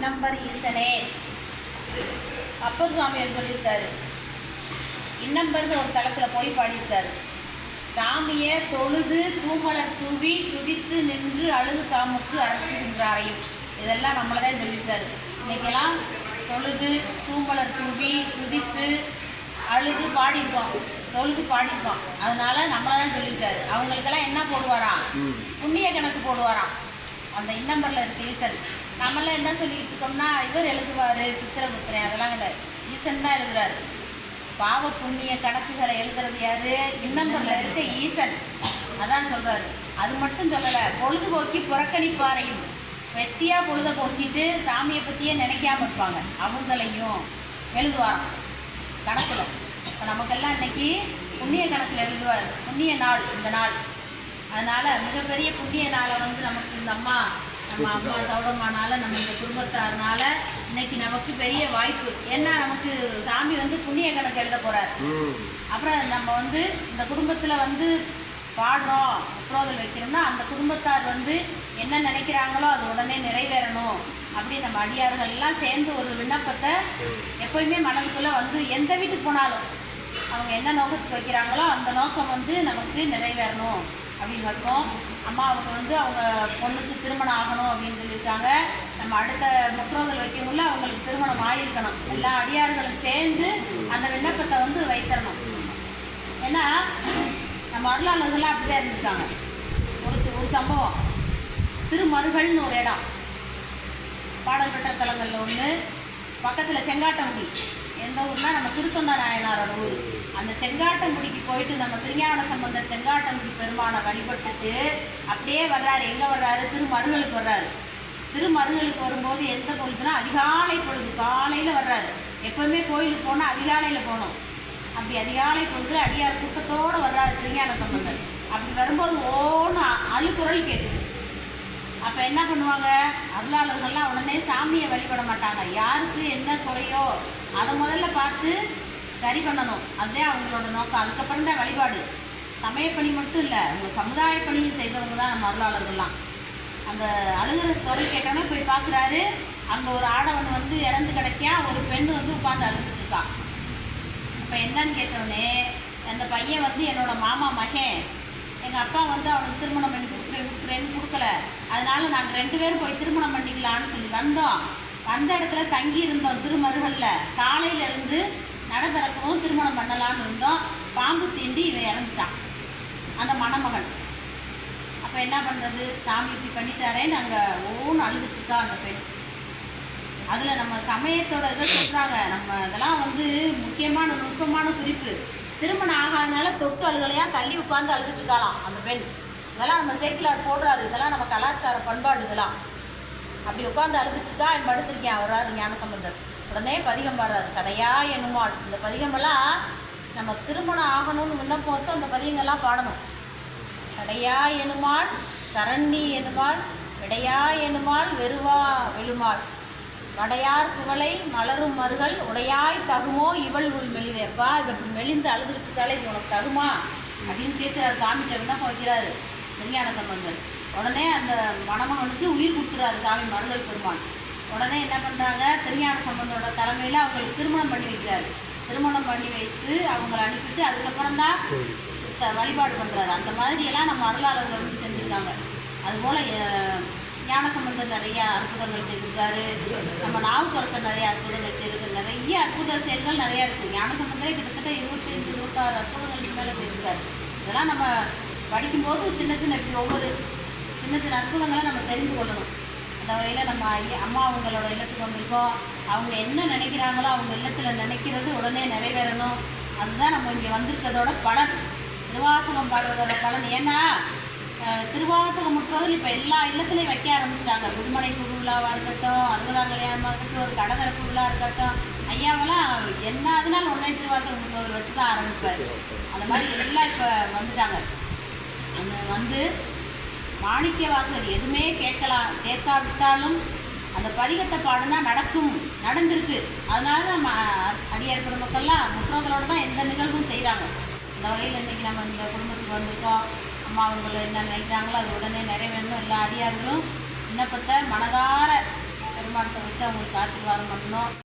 இன்னம்பர் ஈசனே. அப்பர் சுவாமியார் சொல்லியிருக்காரு. இன்னம்பர்னு ஒரு தளத்தில் போய் பாடியிருக்காரு. சாமியை தொழுது தூமலர் தூவி துதித்து நின்று அழுது காமுற்று அரற்றுகின்றாரையும். இதெல்லாம் நம்மளதான் சொல்லியிருக்காரு. இன்றைக்கெல்லாம் தொழுது தூமலர் தூவி துதித்து அழுது பாடியிருக்கோம், தொழுது பாடியிருக்கோம். அதனால நம்மளை தான் சொல்லியிருக்காரு. அவங்களுக்கெல்லாம் என்ன போடுவாராம்? புண்ணிய கணக்கு போடுவாராம். அந்த இன்னம்பரில் இருக்க ஈசன். நம்மளாம் என்ன சொல்லிக்கிட்டு இருக்கோம்னா, இவர் எழுதுவார் சித்திரபுத்திரன், அதெல்லாம் கிடையாது. ஈசன் தான் எழுதுறாரு. பாவ புண்ணிய கணக்குகளை எழுதுறது யாரு? இன்னம்பரில் இருக்க ஈசன். அதான் சொல்கிறாரு. அது மட்டும் சொல்லலை, பொழுதுபோக்கி புறக்கணிப்பாரையும். வெட்டியாக பொழுதை போக்கிட்டு சாமியை பற்றியே நினைக்காம இருப்பாங்க, அவங்களையும் எழுதுவாராம் கணக்கில். இப்போ நமக்கெல்லாம் இன்றைக்கி புண்ணிய கணக்கில் எழுதுவார். புண்ணிய நாள் இந்த நாள். அதனால் மிகப்பெரிய புண்ணிய நாளை நமக்கு இந்த அம்மா சௌடம்மானால நம்ம இந்த குடும்பத்தாருனால இன்னைக்கு நமக்கு பெரிய வாய்ப்பு. ஏன்னா நமக்கு சாமி புண்ணிய கணக்கு எழுத போகிறார். அப்புறம் நம்ம இந்த குடும்பத்தில் பாடுறோம், புரோதல் வைக்கிறோம்னா அந்த குடும்பத்தார் என்ன நினைக்கிறாங்களோ அது உடனே நிறைவேறணும். அப்படி நம்ம அடியார்கள் எல்லாம் சேர்ந்து ஒரு விண்ணப்பத்தை எப்போயுமே மனதுக்குள்ளே எந்த வீட்டுக்கு போனாலும் அவங்க என்ன நோக்கத்துக்கு வைக்கிறாங்களோ அந்த நோக்கம் நமக்கு நிறைவேறணும் அப்படின்னு வைப்போம். அம்மா அவங்க அவங்க பொண்ணுக்கு திருமணம் ஆகணும் அப்படின்னு சொல்லியிருக்காங்க. நம்ம அடுத்த முற்றோதல் வைக்கக்குள்ள அவங்களுக்கு திருமணம் ஆகியிருக்கணும். எல்லா அடியார்களும் சேர்ந்து அந்த விண்ணப்பத்தை வைத்தரணும். ஏன்னா நம்ம அருளாளர்கள்லாம் அப்படி தான் இருந்திருக்காங்க. ஒரு சம்பவம், திருமருகல்னு ஒரு இடம், பாடல் பெற்ற தலங்களில் ஒன்று. பக்கத்தில் செங்காட்டங்குடி. எந்த ஊர்னா நம்ம சிறுத்தொண்ட நாயனாரோட ஊர். அந்த செங்காட்டங்குடிக்கு போயிட்டு நம்ம திருஞான சம்பந்தர் செங்காட்டங்குடி பெருமானை வழிபட்டுட்டு அப்படியே வர்றாரு. எங்கே வர்றாரு? திருமருகலுக்கு வர்றாரு. திருமருகலுக்கு வரும்போது எந்த பொழுதுனா அதிகாலை பொழுது, காலையில் வர்றாரு. எப்போவுமே கோயிலுக்கு போனால் அதிகாலையில் போகணும். அப்படி அதிகாலை பொழுது அடியார் கூட்டத்தோடு வர்றாரு திருஞான சம்பந்தர். அப்படி வரும்போது ஓன்னு அழுக்குரல் கேட்குது. அப்போ என்ன பண்ணுவாங்க அருளாளர்கள்லாம்? உடனே சாமியை வழிபட மாட்டாங்க. யாருக்கு என்ன குறையோ அதை முதல்ல பார்த்து சரி பண்ணணும். அதுதான் அவங்களோட நோக்கம். அதுக்கப்புறம் தான் வழிபாடு. சமயப்பணி மட்டும் இல்லை, அவங்க சமுதாய பணியும் செய்தவங்க தான் நம்ம அருளாளர்கள்லாம். அந்த அழுகிற குரல் கேட்டோன்னே போய் பார்க்குறாரு. அங்கே ஒரு ஆடவன் இறந்து கிடைக்கா, ஒரு பெண் உட்காந்து அழுதுட்டு இருக்கான். இப்போ என்னன்னு கேட்டோடனே அந்த பையன் என்னோட மாமா மகன், எங்கள் அப்பா அவனுக்கு திருமணம் பண்ணி கொடுக்குறேன்னு கொடுக்கல, அதனால நாங்கள் 2 பேரும் போய் திருமணம் பண்ணிக்கலான்னு சொல்லி வந்தோம். வந்த இடத்துல தங்கி இருந்தோம் திருமருகலில். காலையில் இருந்து நட திறக்கவும் திருமணம் பண்ணலான்னு இருந்தோம். பாம்பு தீண்டி இவன் இறந்துட்டான், அந்த மணமகன். அப்போ என்ன பண்ணுறது? சாமி இப்படி பண்ணிட்டாரே, நாங்கள் ஒவ்வொன்று அழுதுட்டுருக்கா அந்த பெண். அதில் நம்ம சமயத்தோட இதை சொல்கிறாங்க. நம்ம இதெல்லாம் முக்கியமான நுட்பமான குறிப்பு. திருமணம் ஆகாதனால தொட்டு அழுகலையாக தள்ளி உட்காந்து அழுதுட்டு இருக்கலாம் அந்த பெண். இதெல்லாம் நம்ம சேக்கிலார் போடுறாரு. இதெல்லாம் நம்ம கலாச்சார பண்பாடு. இதெல்லாம் அப்படி உட்காந்து அழுதுட்டு இருக்கா. படுத்திருக்கேன் வர்றாரு ஞான சம்பந்தர். உடனே பதிகம் பாடுறாரு, சடையா எனுமாள். இந்த பதிகமெல்லாம் நம்ம திருமணம் ஆகணும்னு விண்ணப்பம் வச்சு அந்த பதிகங்கள்லாம் பாடணும். சடையா எனுமாள், சரண்ணி எனுமாள், விடையா எனுமாள், வெறுவா வெளுமாள், வடையார் குவளை மலரும் மருகள் உடையாய் தகுமோ இவள் உள் மெலிவேப்பா. இது இப்படி மெலிந்து அழுதுகிட்டு இருக்காளே, இது உனக்கு தகுமா அப்படின்னு கேட்குறாரு. சாமிகிட்ட விண்ணப்பம் வைக்கிறாரு திருஞான சம்பந்தர். உடனே அந்த மணமகனுக்கு உயிர் கொடுத்துறாரு சாமி மருகல் பெருமான். உடனே என்ன பண்ணுறாங்க? திருஞான சம்பந்தரோட தலைமையில் அவங்களுக்கு திருமணம் பண்ணி வைக்கிறாரு. திருமணம் பண்ணி வைத்து அவங்கள அனுப்பிட்டு அதுக்கப்புறம் தான் வழிபாடு பண்ணுறாரு. அந்த மாதிரியெல்லாம் நம்ம அருளாளர்கள் செஞ்சுருக்காங்க. அதுபோல் ஞான சம்பந்தர் நிறையா அற்புதங்கள் செய்திருக்காரு. நம்ம நாவுக்கரசர் நிறைய அற்புதங்கள் செய்திருக்கு. நிறைய அற்புத செயல்கள் நிறையா இருக்குது. ஞான சம்பந்தரே கிட்டத்தட்ட 25-26 அற்புதங்களுக்கு மேலே செய்திருக்காரு. இதெல்லாம் நம்ம படிக்கும்போது சின்ன இப்படி ஒவ்வொரு சின்ன அற்புதங்களை நம்ம தெரிந்து கொள்ளணும். அந்த வகையில் நம்ம அம்மா அவங்களோட இல்லத்துக்கு வந்திருக்கோம். அவங்க என்ன நினைக்கிறாங்களோ அவங்க இல்லத்தில் நினைக்கிறது உடனே நிறைவேறணும். அதுதான் நம்ம இங்கே வந்திருக்கிறதோட பலன். திருவாசகம் பாடுறதோட பலன். ஏன்னா திருவாசகம் முற்றோதல் இப்போ எல்லா இல்லத்துலையும் வைக்க ஆரம்பிச்சிட்டாங்க. புதுமனை புதுவிழாவாக இருக்கட்டும், 60ஆம் கல்யாணமாக இருக்கட்டும், ஒரு கடதரப்பு விழா இருக்கட்டும், ஐயாவெல்லாம் என்ன அதனால உடனே திருவாசகம் முற்றோதல் வச்சு தான் ஆரம்பிப்பார். அந்த மாதிரி எல்லாம் இப்போ வந்துட்டாங்க. அந்த மாணிக்க வாசகர் எதுவுமே கேட்காவிட்டாலும் அந்த பதிகத்தை பாடுனா நடந்திருக்கு. அதனால தான் அடியார் குடும்பக்கெல்லாம் முற்றோதலோடு தான் எந்த நிகழ்வும் செய்கிறாங்க. இந்த வகையில் இன்றைக்கி நம்ம இந்த குடும்பத்துக்கு வந்திருக்கோம். அம்மா அவங்கள என்ன நினைக்கிறாங்களோ அது உடனே நிறைவேறணும். எல்லா அடியார்களும் விண்ணப்பத்தை மனதார பெருமானத்தை விட்டு அவங்களுக்கு ஆசீர்வாதம் பண்ணணும்.